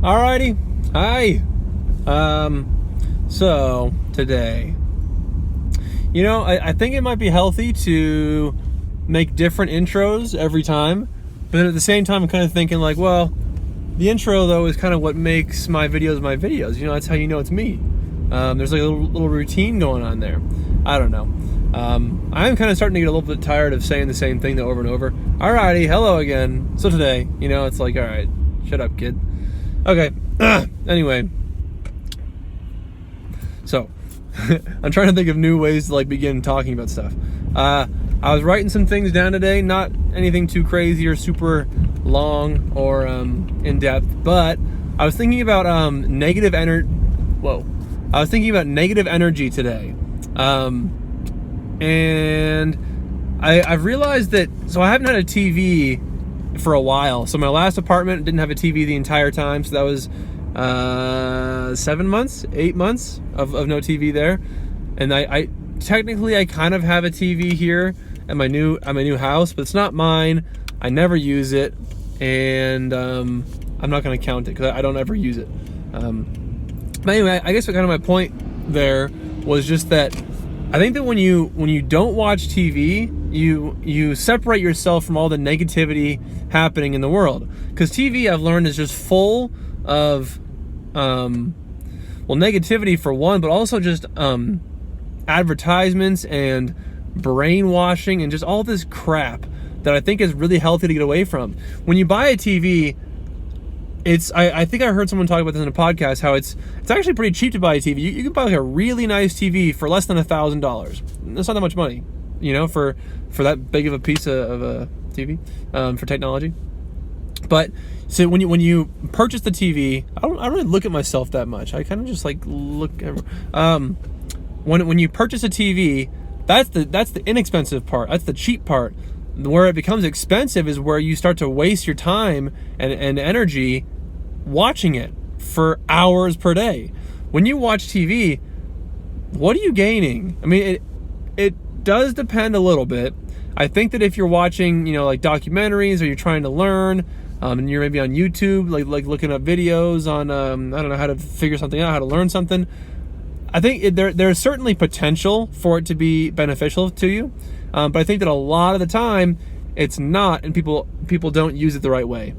Alrighty. Hi. So today, I think it might be healthy to make different intros every time, but then at the same time, I'm kind of thinking like, well, the intro though is kind of what makes my videos. That's how you know it's me. There's like a little routine going on there. I don't know. I'm kind of starting to get a little bit tired of saying the same thing over and over. Alrighty, hello again. So today, it's like, alright, shut up, kid. Okay. Anyway. So, I'm trying to think of new ways to begin talking about stuff. I was writing some things down today, not anything too crazy or super long or in depth, but I was thinking about negative energy. I was thinking about negative energy today, and I've realized that. So I haven't had a TV for a while. So my last apartment didn't have a TV the entire time. So that was 8 months of no TV there. And I technically kind of have a TV here at my new house, but it's not mine. I never use it, and I'm not going to count it because I don't ever use it. But anyway, I guess kind of my point there was just that I think that when you don't watch TV, you separate yourself from all the negativity happening in the world. Because TV, I've learned, is just full of negativity for one, but also just advertisements and brainwashing and just all this crap that I think is really healthy to get away from. When you buy a TV, I think I heard someone talk about this in a podcast, how it's actually pretty cheap to buy a TV. You can buy a really nice TV for less than $1,000. That's not that much money, for that big of a piece of a TV, for technology. But so when you purchase the TV, I don't really look at myself that much. I kind of just look. When you purchase a TV, that's the inexpensive part. That's the cheap part. Where it becomes expensive is where you start to waste your time and energy watching it for hours per day. When you watch TV, what are you gaining? I mean, it does depend a little bit. I think that if you're watching, documentaries, or you're trying to learn, and you're maybe on YouTube, like looking up videos on, I don't know, how to figure something out, how to learn something, I think there's certainly potential for it to be beneficial to you. But I think that a lot of the time it's not, and people don't use it the right way.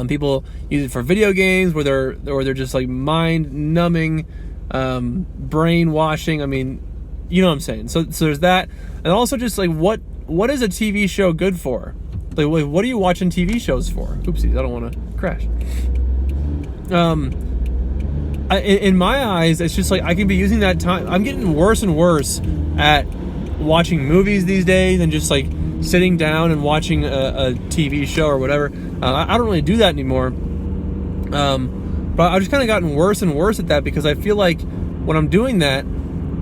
People use it for video games where they're just mind-numbing, brainwashing. I mean, you know what I'm saying. So there's that, and also just what is a TV show good for? What are you watching TV shows for? Oopsies, I don't want to crash. In my eyes, it's just I can be using that time. I'm getting worse and worse at watching movies these days and just sitting down and watching a TV show or whatever. I don't really do that anymore. But I've just kind of gotten worse and worse at that, because I feel like when I'm doing that,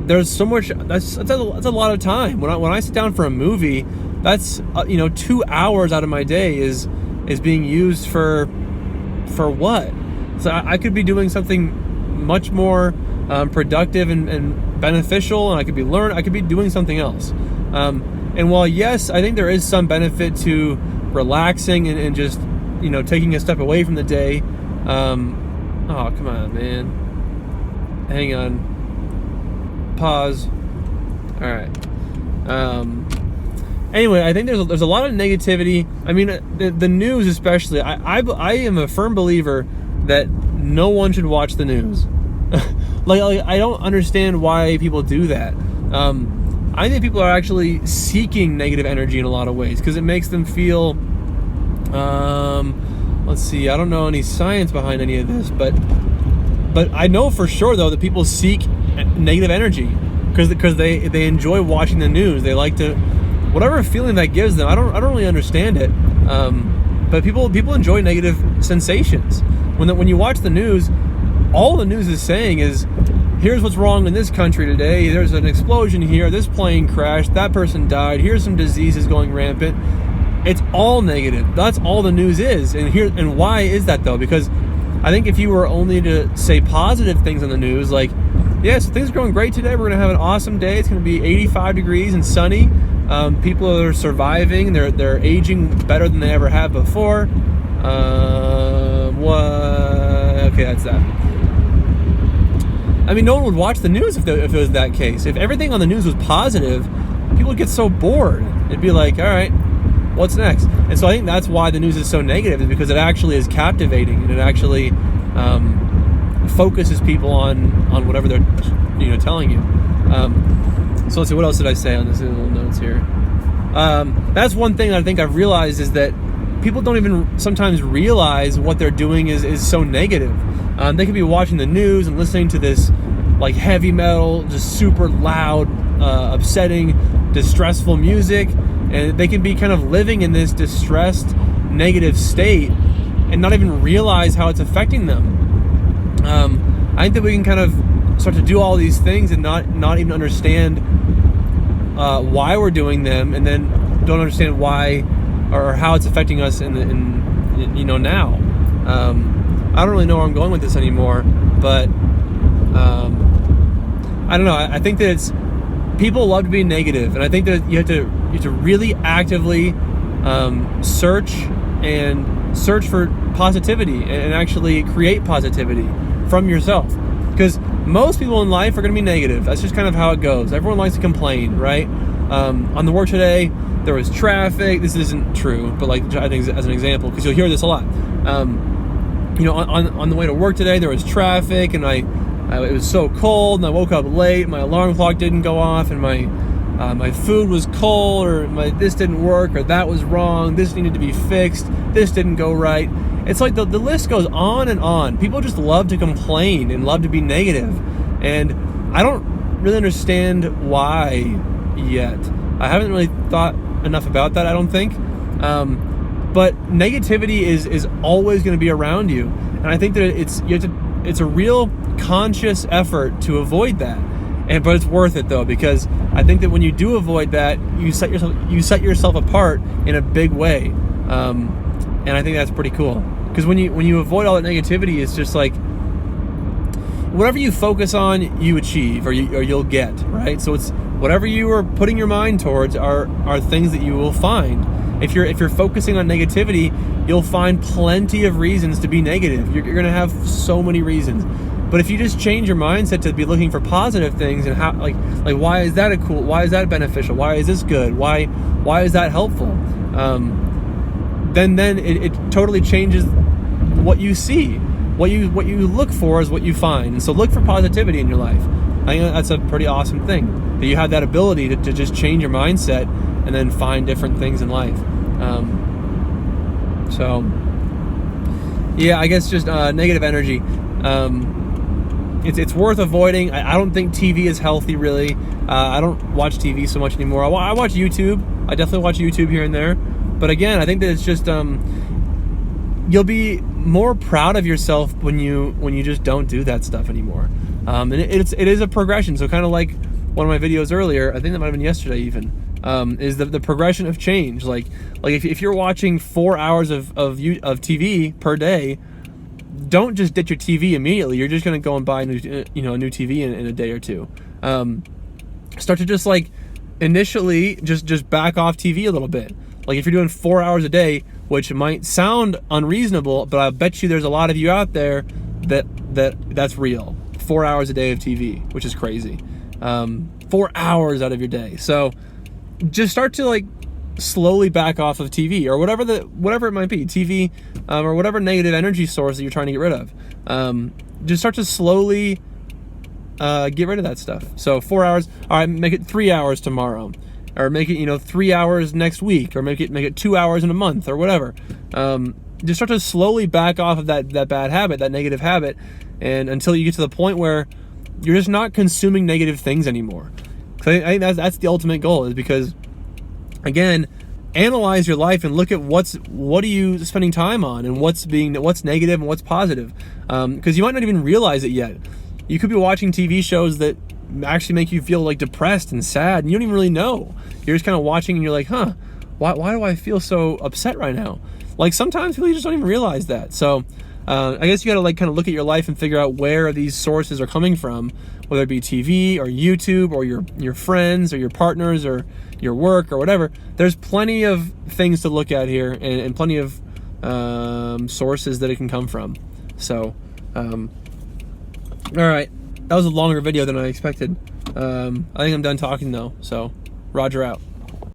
there's so much. That's a lot of time. When I sit down for a movie, that's 2 hours out of my day is being used for what? So I could be doing something much more productive and beneficial, and I could be doing something else. And while yes, I think there is some benefit to relaxing and just taking a step away from the day. Oh, come on, man. Hang on. Pause. All right. Anyway, I think there's a lot of negativity. I mean, the news especially. I am a firm believer that no one should watch the news. I don't understand why people do that. I think people are actually seeking negative energy in a lot of ways, because it makes them feel, let's see, I don't know any science behind any of this, but I know for sure though that people seek negative energy because they enjoy watching the news. They like to, whatever feeling that gives them. I don't really understand it, but people enjoy negative sensations. When you watch the news, all the news is saying is, here's what's wrong in this country today. There's an explosion here. This plane crashed. That person died. Here's some diseases going rampant. It's all negative. That's all the news is. And why is that though? Because I think if you were only to say positive things on the news, yes, things are going great today. We're going to have an awesome day. It's going to be 85 degrees and sunny. People are surviving. They're aging better than they ever have before. What? okay, that's that. I mean, no one would watch the news if it was that case. If everything on the news was positive, people would get so bored. It'd be like, all right, what's next? And so I think that's why the news is so negative, is because it actually is captivating, and it actually focuses people on whatever they're telling you. So let's see, what else did I say on this little notes here? That's one thing that I think I've realized, is that people don't even sometimes realize what they're doing is so negative. They could be watching the news and listening to this like heavy metal, just super loud, upsetting, distressful music, and they can be kind of living in this distressed, negative state and not even realize how it's affecting them. I think that we can kind of start to do all these things and not even understand why we're doing them, and then don't understand why or how it's affecting us now. I don't really know where I'm going with this anymore, but I don't know. I think that people love to be negative, and I think that you have to really actively search for positivity and actually create positivity from yourself. Because most people in life are going to be negative. That's just kind of how it goes. Everyone likes to complain, right? On the work today, there was traffic. This isn't true, but like I think as an example, because you'll hear this a lot. On the way to work today, there was traffic, and it was so cold, and I woke up late. My alarm clock didn't go off, and my food was cold, or this didn't work, or that was wrong. This needed to be fixed. This didn't go right. It's like the list goes on and on. People just love to complain and love to be negative, and I don't really understand why yet. I haven't really thought enough about that, I don't think. But negativity is always going to be around you, and I think that it's a real conscious effort to avoid that. But it's worth it though, because I think that when you do avoid that, you set yourself apart in a big way, and I think that's pretty cool. Because when you avoid all that negativity, it's just like whatever you focus on, you achieve, or you'll get, right? So it's whatever you are putting your mind towards are things that you will find. If you're focusing on negativity, you'll find plenty of reasons to be negative. You're going to have so many reasons. But if you just change your mindset to be looking for positive things, and how like why is that why is that beneficial? Why is this good? Why is that helpful? Then it totally changes what you see. What you look for is what you find. And so look for positivity in your life. I think that's a pretty awesome thing, that you have that ability to just change your mindset and then find different things in life. So yeah, I guess just negative energy. It's worth avoiding. I don't think TV is healthy, really. I don't watch TV so much anymore. I watch YouTube. I definitely watch YouTube here and there. But again, I think that it's just you'll be more proud of yourself when you just don't do that stuff anymore. And it is a progression. So kind of like one of my videos earlier, I think that might have been yesterday even, is the progression of change. Like if you're watching 4 hours of TV per day, don't just ditch your TV immediately. You're just going to go and buy a new TV in a day or two. Start to just like initially just back off TV a little bit. Like if you're doing 4 hours a day, which might sound unreasonable, but I bet you there's a lot of you out there that's real. 4 hours a day of TV, which is crazy. 4 hours out of your day. So just start to like slowly back off of TV or whatever it might be, TV or whatever negative energy source that you're trying to get rid of. Just start to slowly get rid of that stuff. So 4 hours, all right, make it 3 hours tomorrow, or make it 3 hours next week, or make it 2 hours in a month, or whatever. Just start to slowly back off of that bad habit, that negative habit, and until you get to the point where you're just not consuming negative things anymore. Because I think that's the ultimate goal, is because, again, analyze your life and look at what are you spending time on, and what's negative and what's positive. Because you might not even realize it yet. You could be watching TV shows that actually make you feel like depressed and sad, and you don't even really know. You're just kind of watching and you're like, why do I feel so upset right now? Like sometimes people just don't even realize that. So I guess you got to like kind of look at your life and figure out where these sources are coming from, whether it be TV or YouTube or your friends or your partners or your work or whatever. There's plenty of things to look at here, and plenty of sources that it can come from. So All right, that was a longer video than I expected. I think I'm done talking though. So, Roger out.